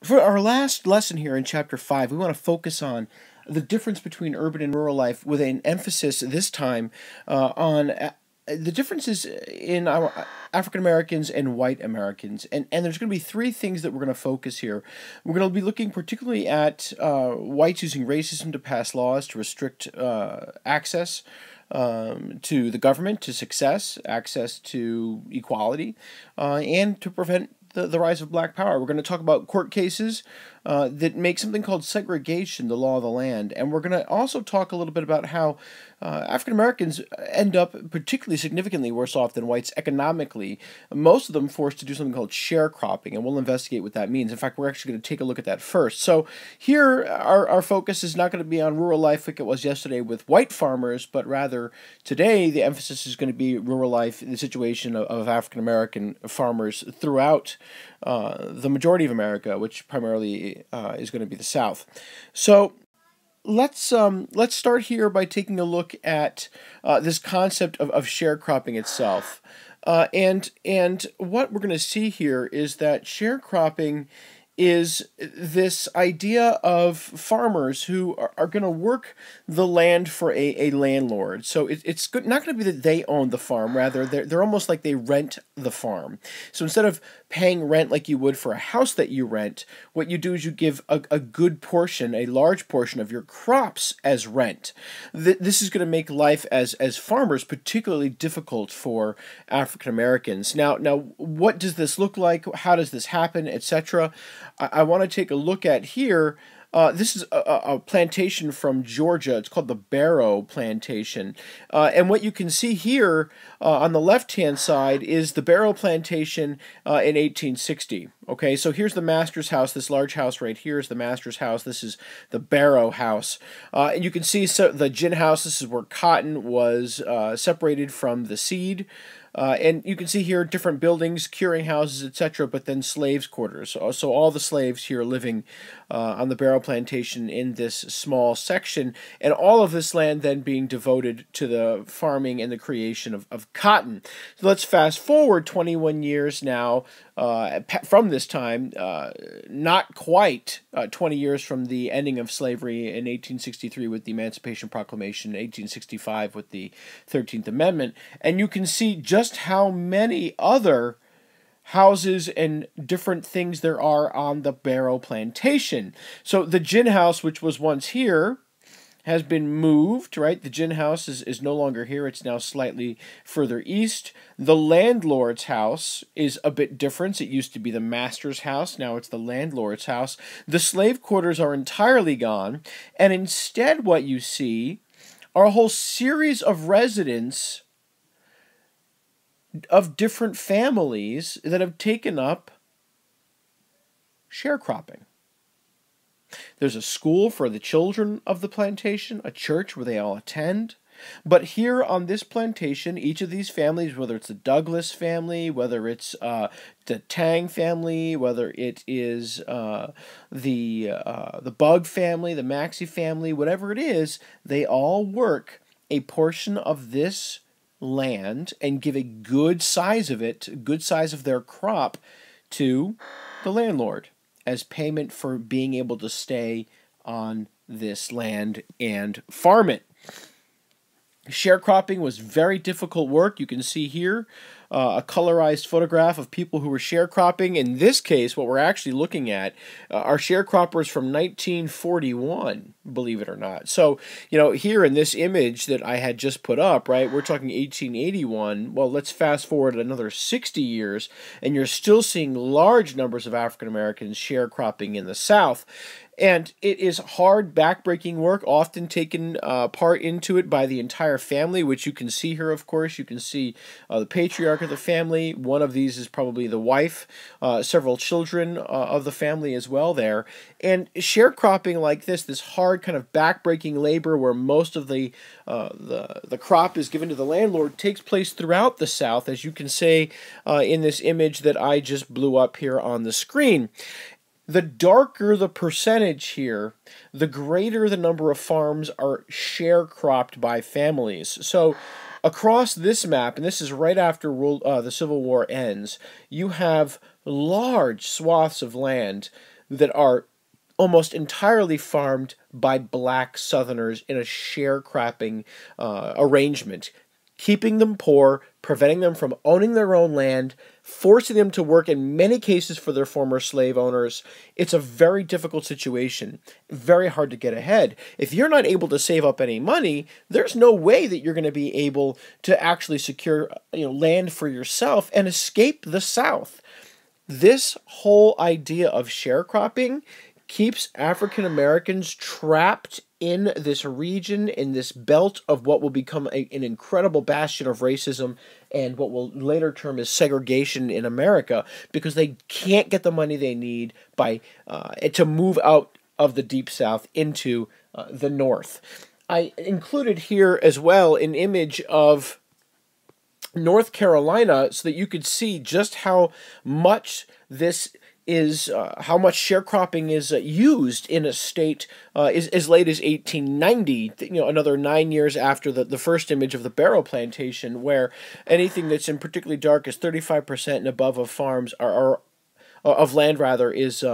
For our last lesson here in Chapter 5, we want to focus on the difference between urban and rural life with an emphasis this time on the differences in our African Americans and white Americans. And there's going to be three things that we're going to focus here. We're going to be looking particularly at whites using racism to pass laws to restrict access to the government, to success, access to equality, and to prevent the rise of black power. We're going to talk about court cases that make something called segregation the law of the land. And we're going to also talk a little bit about how African Americans end up particularly significantly worse off than whites economically, most of them forced to do something called sharecropping, and we'll investigate what that means. In fact, we're actually going to take a look at that first. So here, our focus is not going to be on rural life like it was yesterday with white farmers, but rather today the emphasis is going to be rural life, the situation of African American farmers throughout the majority of America, which primarily is going to be the South. So let's start here by taking a look at this concept of sharecropping itself, and what we're going to see here is that sharecropping is this idea of farmers who are going to work the land for a landlord. So it's good, not going to be that they own the farm, rather they're almost like they rent the farm. So instead of paying rent like you would for a house that you rent, what you do is you give a good portion, a large portion of your crops as rent. This is going to make life as farmers particularly difficult for African Americans. Now, what does this look like? How does this happen, etc.? I want to take a look at here. This is a plantation from Georgia. It's called the Barrow Plantation. And what you can see here on the left-hand side is the Barrow Plantation in 1860. Okay, so here's the master's house. This large house right here is the master's house. This is the Barrow house. And you can see the gin house. This is where cotton was separated from the seed. And you can see here different buildings, curing houses, etc., but then slaves' quarters. So all the slaves here living on the Barrow Plantation in this small section, and all of this land then being devoted to the farming and the creation of cotton. So let's fast forward 21 years now from this time, not quite 20 years from the ending of slavery in 1863 with the Emancipation Proclamation, 1865 with the 13th Amendment, and you can see just how many other houses and different things there are on the Barrow Plantation. So the gin house, which was once here, has been moved, right? The gin house is no longer here. It's now slightly further east. The landlord's house is a bit different. It used to be the master's house. Now it's the landlord's house. The slave quarters are entirely gone. And instead what you see are a whole series of residents of different families that have taken up sharecropping. There's a school for the children of the plantation, a church where they all attend. But here on this plantation, each of these families, whether it's the Douglas family, whether it's the Tang family, whether it is the Bug family, the Maxey family, whatever it is, they all work a portion of this land and give a good size of it, good size of their crop to the landlord as payment for being able to stay on this land and farm it. Sharecropping was very difficult work. You can see here a colorized photograph of people who were sharecropping. In this case, what we're actually looking at are sharecroppers from 1941, believe it or not. So, you know, here in this image that I had just put up, right, we're talking 1881. Well, let's fast forward another 60 years, and you're still seeing large numbers of African Americans sharecropping in the South. And it is hard, backbreaking work, often taken part into it by the entire family, which you can see here, of course. You can see the patriarch of the family. One of these is probably the wife, several children of the family as well there. And sharecropping like this hard kind of backbreaking labor where most of the crop is given to the landlord takes place throughout the South, as you can see in this image that I just blew up here on the screen. The darker the percentage here, the greater the number of farms are sharecropped by families. So across this map, and this is right after the Civil War ends, you have large swaths of land that are almost entirely farmed by black Southerners in a sharecropping arrangement, keeping them poor, preventing them from owning their own land, forcing them to work in many cases for their former slave owners. It's a very difficult situation, very hard to get ahead. If you're not able to save up any money, there's no way that you're going to be able to actually secure land for yourself and escape the South. This whole idea of sharecropping keeps African Americans trapped in this region, in this belt of what will become an incredible bastion of racism and what will later term as segregation in America, because they can't get the money they need to move out of the Deep South into the North. I included here as well an image of North Carolina so that you could see just how much this is how much sharecropping is used in a state as late as 1890, another 9 years after the first image of the Barrow Plantation, where anything that's in particularly dark is 35% and above of farms of land is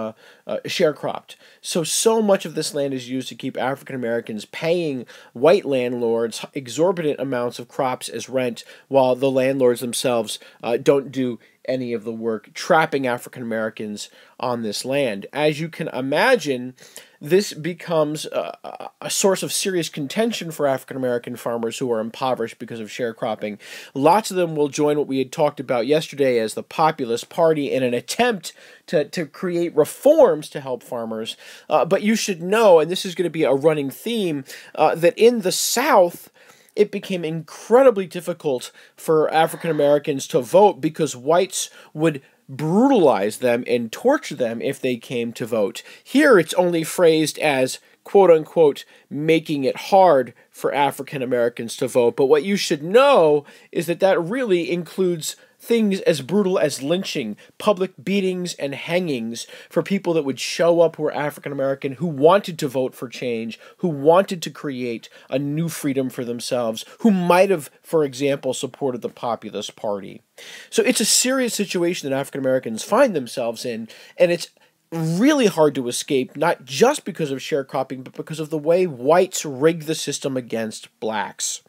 sharecropped. So much of this land is used to keep African Americans paying white landlords exorbitant amounts of crops as rent, while the landlords themselves don't do any of the work, trapping African Americans on this land. As you can imagine, this becomes a source of serious contention for African American farmers who are impoverished because of sharecropping. Lots of them will join what we had talked about yesterday as the Populist Party in an attempt to create reforms to help farmers. But you should know, and this is going to be a running theme, that in the South, it became incredibly difficult for African Americans to vote because whites would brutalize them and torture them if they came to vote. Here it's only phrased as, quote unquote, making it hard for African Americans to vote. But what you should know is that really includes things as brutal as lynching, public beatings, and hangings for people that would show up who were African American, who wanted to vote for change, who wanted to create a new freedom for themselves, who might have, for example, supported the Populist Party. So it's a serious situation that African Americans find themselves in, and it's really hard to escape, not just because of sharecropping, but because of the way whites rig the system against blacks.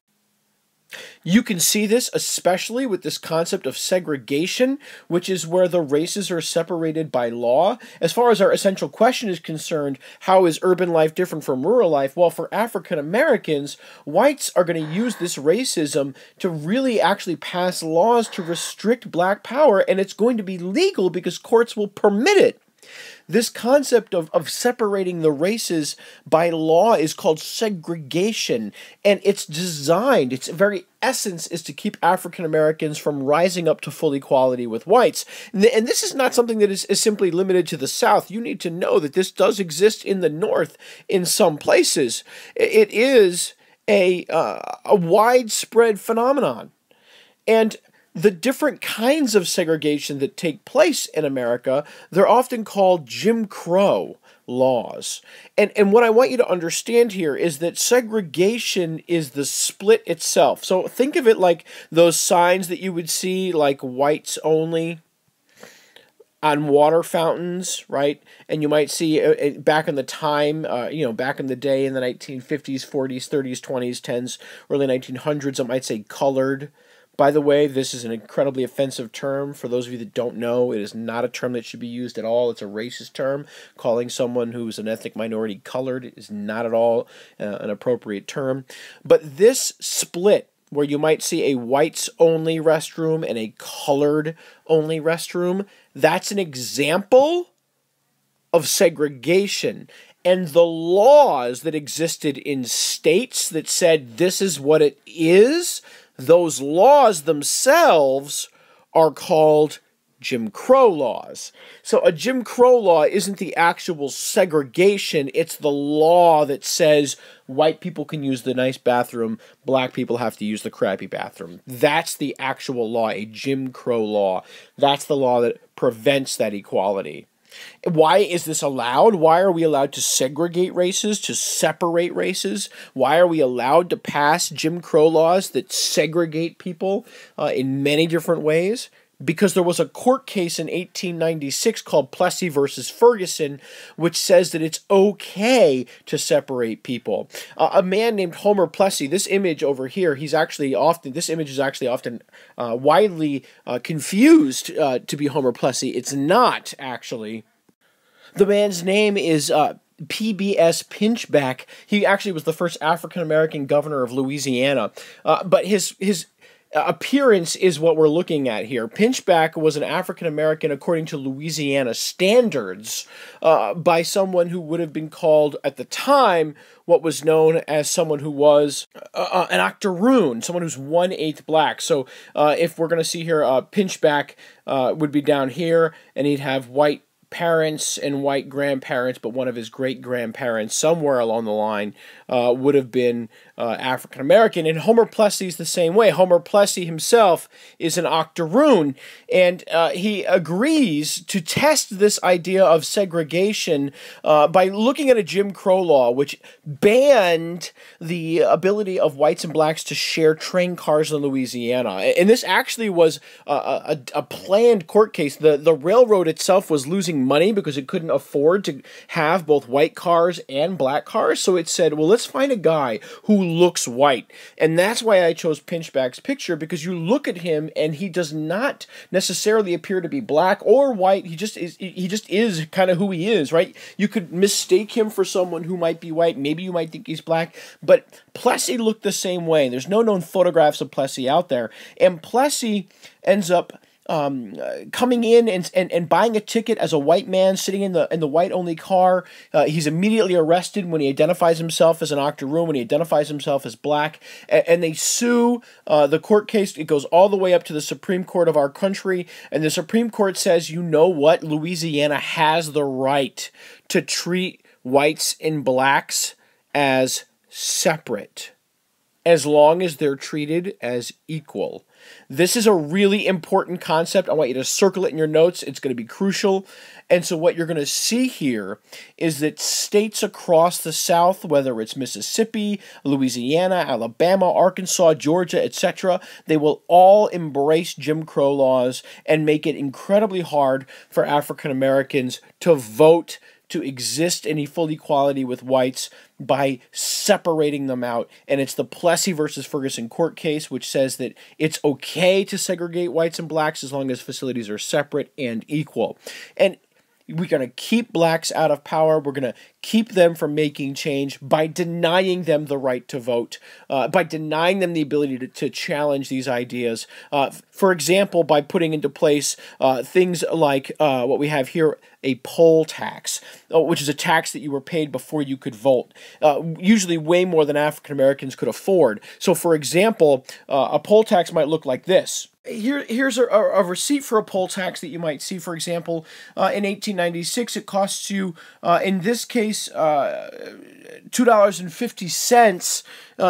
You can see this especially with this concept of segregation, which is where the races are separated by law. As far as our essential question is concerned, how is urban life different from rural life? Well, for African Americans, whites are going to use this racism to really actually pass laws to restrict black power, and it's going to be legal because courts will permit it. This concept of separating the races by law is called segregation, and it's designed, its very essence is to keep African Americans from rising up to full equality with whites. And this is not something that is simply limited to the South. You need to know that this does exist in the North in some places. It is a widespread phenomenon. And the different kinds of segregation that take place in America, they're often called Jim Crow laws. And what I want you to understand here is that segregation is the split itself. So think of it like those signs that you would see, like whites only, on water fountains, right? And you might see back in the time, back in the day in the 1950s, 40s, 30s, 20s, 10s, early 1900s, it might say colored. By the way, this is an incredibly offensive term. For those of you that don't know, it is not a term that should be used at all. It's a racist term. Calling someone who's an ethnic minority colored is not at all an appropriate term. But this split, where you might see a whites-only restroom and a colored-only restroom, that's an example of segregation. And the laws that existed in states that said this is what it is, those laws themselves are called Jim Crow laws. So a Jim Crow law isn't the actual segregation, it's the law that says white people can use the nice bathroom, black people have to use the crappy bathroom. That's the actual law, a Jim Crow law. That's the law that prevents that equality. Why is this allowed? Why are we allowed to segregate races, to separate races? Why are we allowed to pass Jim Crow laws that segregate people in many different ways? because there was a court case in 1896 called Plessy versus Ferguson, which says that it's okay to separate people. A man named Homer Plessy, this image over here, this image is actually often widely confused to be Homer Plessy. It's not, actually. The man's name is P.B.S. Pinchback. He actually was the first African-American governor of Louisiana, but his appearance is what we're looking at here. Pinchback was an African-American, according to Louisiana standards, by someone who would have been called, at the time, what was known as someone who was an octoroon, someone who's 1/8 black. So if we're going to see here, Pinchback would be down here, and he'd have white parents and white grandparents, but one of his great-grandparents somewhere along the line would have been African-American. And Homer Plessy's the same way. Homer Plessy himself is an octoroon, and he agrees to test this idea of segregation by looking at a Jim Crow law, which banned the ability of whites and blacks to share train cars in Louisiana. And this actually was a planned court case. The railroad itself was losing money because it couldn't afford to have both white cars and black cars. So it said, well, let's find a guy who looks white. And that's why I chose Pinchback's picture, because you look at him and he does not necessarily appear to be black or white. He just is kind of who he is, right? You could mistake him for someone who might be white. Maybe you might think he's black, but Plessy looked the same way. There's no known photographs of Plessy out there. And Plessy ends up coming in and buying a ticket as a white man sitting in the white-only car. He's immediately arrested when he identifies himself as an octoroon, when he identifies himself as black, and they sue. The court case, it goes all the way up to the Supreme Court of our country, and the Supreme Court says, you know what? Louisiana has the right to treat whites and blacks as separate, as long as they're treated as equal. This is a really important concept. I want you to circle it in your notes. It's going to be crucial. And so what you're going to see here is that states across the South, whether it's Mississippi, Louisiana, Alabama, Arkansas, Georgia, etc., they will all embrace Jim Crow laws and make it incredibly hard for African Americans to vote, to exist in a full equality with whites by separating them out. And it's the Plessy versus Ferguson court case, which says that it's okay to segregate whites and blacks as long as facilities are separate and equal. And we're going to keep blacks out of power. We're going to keep them from making change by denying them the right to vote, by denying them the ability to challenge these ideas. For example, by putting into place things like what we have here, a poll tax, which is a tax that you were paid before you could vote, usually way more than African Americans could afford. So, for example, a poll tax might look like this. Here's a receipt for a poll tax that you might see, for example, in 1896. It costs you, in this case, $2.50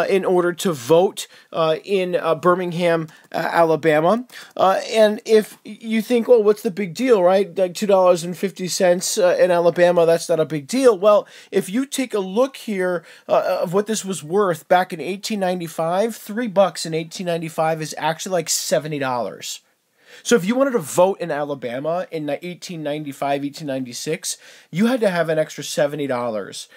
in order to vote in Birmingham, Alabama. And if you think, well, what's the big deal, right? Like $2.50 in Alabama, that's not a big deal. Well, if you take a look here of what this was worth back in 1895, $3 in 1895 is actually like $70. So if you wanted to vote in Alabama in 1895, 1896, you had to have an extra $70.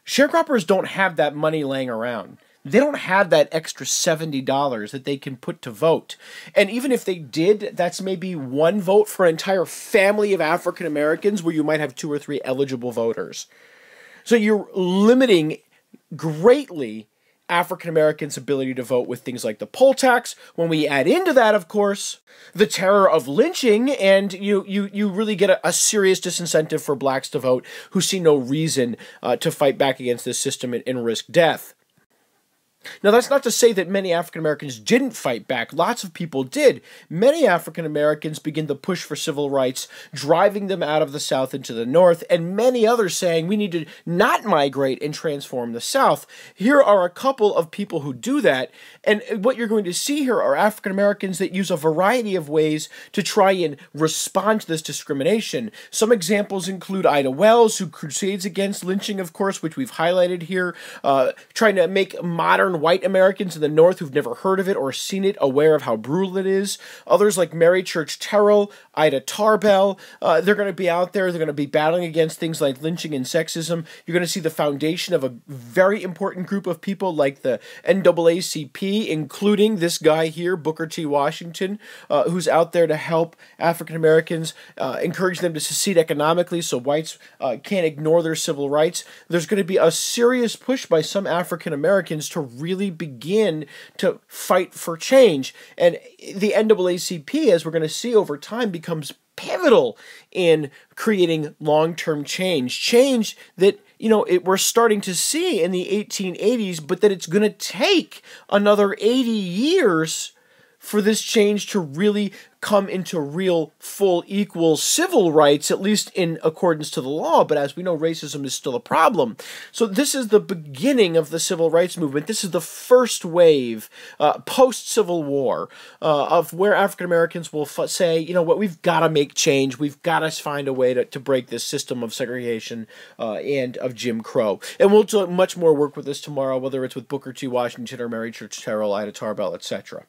Sharecroppers don't have that money laying around. They don't have that extra $70 that they can put to vote. And even if they did, that's maybe one vote for an entire family of African Americans where you might have 2 or 3 eligible voters. So you're limiting greatly African Americans' ability to vote with things like the poll tax. When we add into that, of course, the terror of lynching, and you really get a serious disincentive for blacks to vote who see no reason to fight back against this system and risk death. Now, that's not to say that many African Americans didn't fight back. Lots of people did. Many African Americans begin the push for civil rights, driving them out of the South into the North, and many others saying we need to not migrate and transform the South. Here are a couple of people who do that, and what you're going to see here are African Americans that use a variety of ways to try and respond to this discrimination. Some examples include Ida Wells, who crusades against lynching, of course, which we've highlighted here, trying to make modern born white Americans in the North who've never heard of it or seen it, aware of how brutal it is. Others like Mary Church Terrell, Ida Tarbell, they're going to be out there. They're going to be battling against things like lynching and sexism. You're going to see the foundation of a very important group of people like the NAACP, including this guy here, Booker T. Washington, who's out there to help African Americans, encourage them to secede economically so whites can't ignore their civil rights. There's going to be a serious push by some African Americans to really begin to fight for change. And the NAACP, as we're going to see over time, becomes pivotal in creating long-term change. Change that, we're starting to see in the 1880s, but that it's going to take another 80 years for this change to really come into real, full, equal civil rights, at least in accordance to the law. But as we know, racism is still a problem. So this is the beginning of the civil rights movement. This is the first wave, post-Civil War, of where African Americans will say, you know what, we've got to make change. We've got to find a way to break this system of segregation and of Jim Crow. And we'll do much more work with this tomorrow, whether it's with Booker T. Washington or Mary Church Terrell, Ida Tarbell, etc.